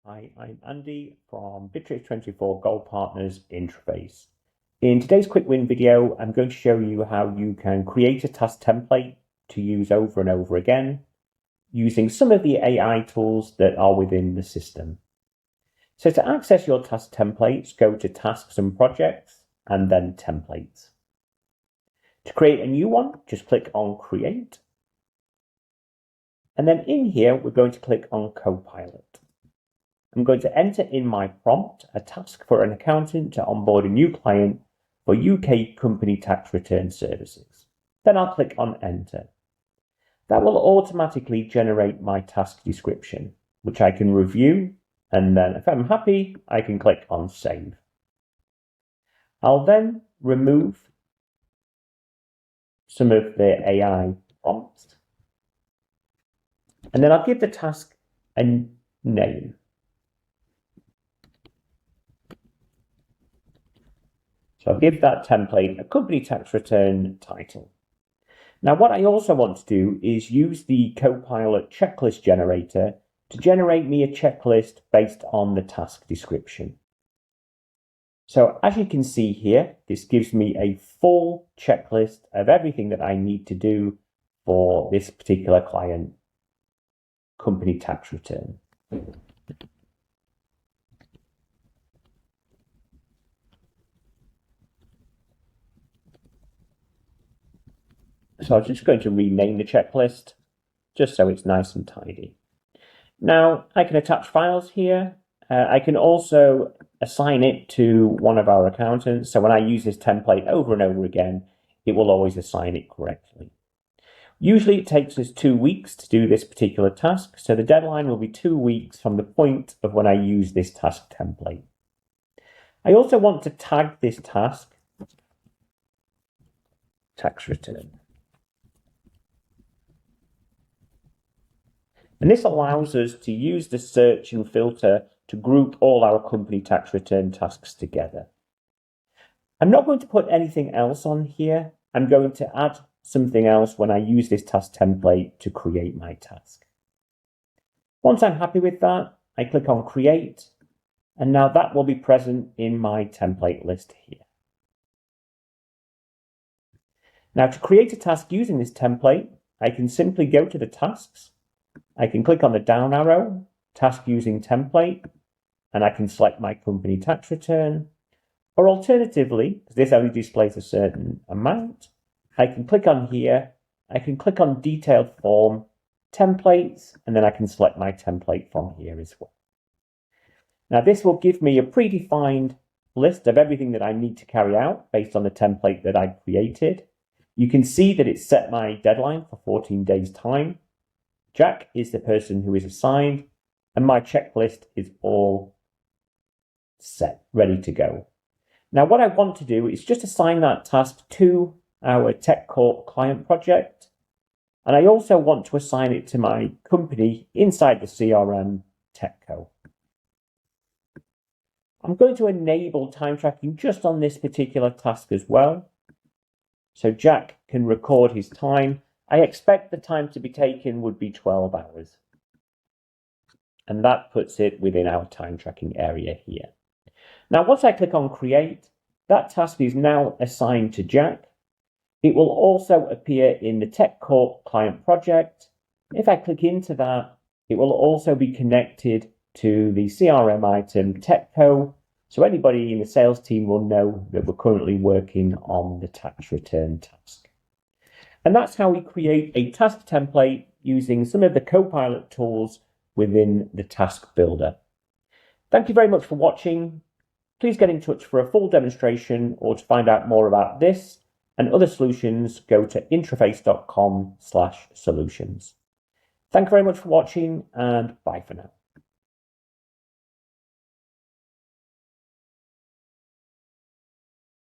Hi, I'm Andy from Bitrix24 Gold Partner's Intreface. In today's quick win video, I'm going to show you how you can create a task template to use over and over again using some of the AI tools that are within the system. So to access your task templates, go to Tasks and Projects and then Templates. To create a new one, just click on Create. And then in here, we're going to click on CoPilot. I'm going to enter in my prompt, a task for an accountant to onboard a new client for UK company tax return services. Then I'll click on Enter. That will automatically generate my task description, which I can review, and then if I'm happy, I can click on Save. I'll then remove some of the AI prompts, and then I'll give the task a name. So I'll give that template a company tax return title. Now, what I also want to do is use the CoPilot checklist generator to generate me a checklist based on the task description. So as you can see here, this gives me a full checklist of everything that I need to do for this particular client company tax return. So I'm just going to rename the checklist just so it's nice and tidy. Now I can attach files here. I can also assign it to one of our accountants. So when I use this template over and over again, it will always assign it correctly. Usually it takes us 2 weeks to do this particular task. So the deadline will be 2 weeks from the point of when I use this task template. I also want to tag this task tax return. And this allows us to use the search and filter to group all our company tax return tasks together. I'm not going to put anything else on here. I'm going to add something else when I use this task template to create my task. Once I'm happy with that, I click on Create, and now that will be present in my template list here. Now to create a task using this template, I can simply go to the tasks. I can click on the down arrow, task using template, and I can select my company tax return. Or alternatively, because this only displays a certain amount, I can click on here, I can click on detailed form, templates, and then I can select my template from here as well. Now this will give me a predefined list of everything that I need to carry out based on the template that I created. You can see that it's set my deadline for 14 days time. Jack is the person who is assigned, and my checklist is all set, ready to go. Now, what I want to do is just assign that task to our TechCorp client project, and I also want to assign it to my company inside the CRM TechCo. I'm going to enable time tracking just on this particular task as well, so Jack can record his time. I expect the time to be taken would be 12 hours. And that puts it within our time tracking area here. Now, once I click on Create, that task is now assigned to Jack. It will also appear in the TechCorp client project. If I click into that, it will also be connected to the CRM item TechCo. So anybody in the sales team will know that we're currently working on the tax return task. And that's how we create a task template using some of the CoPilot tools within the task builder. Thank you very much for watching. Please get in touch for a full demonstration or to find out more about this and other solutions, go to intreface.com/solutions. Thank you very much for watching, and bye for now.